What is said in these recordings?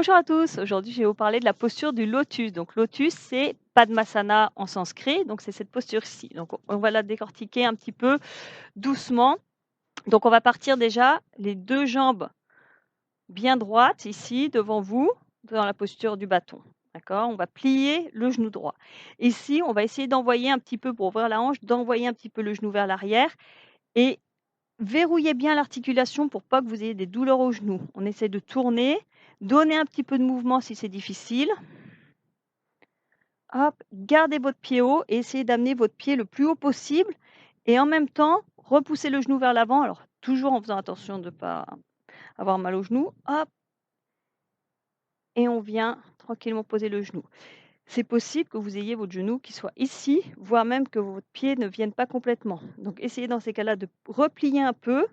Bonjour à tous, aujourd'hui je vais vous parler de la posture du lotus. Donc lotus, c'est Padmasana en sanskrit, donc c'est cette posture-ci. Donc on va la décortiquer un petit peu doucement. Donc on va partir déjà les deux jambes bien droites ici devant vous, dans la posture du bâton. D'accord? On va plier le genou droit. Ici, on va essayer d'envoyer un petit peu pour ouvrir la hanche, d'envoyer un petit peu le genou vers l'arrière et verrouillez bien l'articulation pour pas que vous ayez des douleurs au genou. On essaie de tourner, donner un petit peu de mouvement si c'est difficile. Hop, gardez votre pied haut et essayez d'amener votre pied le plus haut possible et en même temps, repoussez le genou vers l'avant. Alors toujours en faisant attention de ne pas avoir mal au genou. Hop, et on vient tranquillement poser le genou. C'est possible que vous ayez votre genou qui soit ici, voire même que votre pied ne vienne pas complètement. Donc essayez dans ces cas-là de replier un peu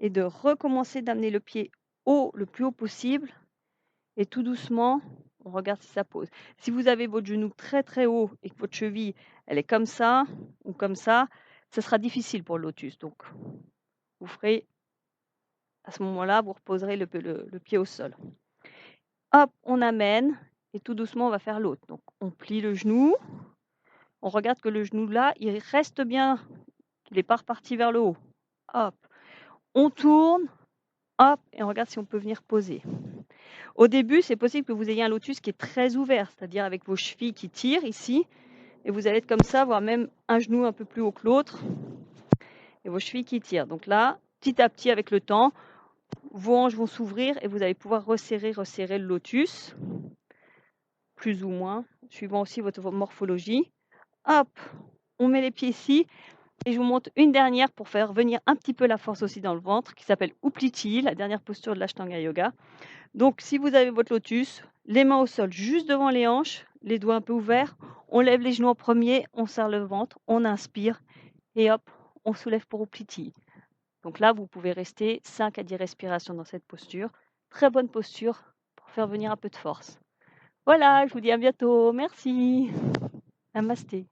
et de recommencer d'amener le pied haut, le plus haut possible. Et tout doucement, on regarde si ça pose. Si vous avez votre genou très très haut et que votre cheville, elle est comme ça ou comme ça sera difficile pour le lotus. Donc, vous ferez, à ce moment-là, vous reposerez le pied au sol. Hop, on amène et tout doucement, on va faire l'autre. Donc, on plie le genou. On regarde que le genou là, il reste bien, qu'il n'est pas reparti vers le haut. Hop, on tourne. Hop, et on regarde si on peut venir poser. Au début, c'est possible que vous ayez un lotus qui est très ouvert, c'est-à-dire avec vos chevilles qui tirent ici, et vous allez être comme ça, voire même un genou un peu plus haut que l'autre, et vos chevilles qui tirent. Donc là, petit à petit, avec le temps, vos hanches vont s'ouvrir et vous allez pouvoir resserrer le lotus, plus ou moins, suivant aussi votre morphologie. Hop, on met les pieds ici. Et je vous montre une dernière pour faire venir un petit peu la force aussi dans le ventre, qui s'appelle Upliti, la dernière posture de l'Ashtanga Yoga. Donc, si vous avez votre lotus, les mains au sol juste devant les hanches, les doigts un peu ouverts, on lève les genoux en premier, on serre le ventre, on inspire et hop, on soulève pour Upliti. Donc là, vous pouvez rester 5 à 10 respirations dans cette posture. Très bonne posture pour faire venir un peu de force. Voilà, je vous dis à bientôt. Merci. Namasté.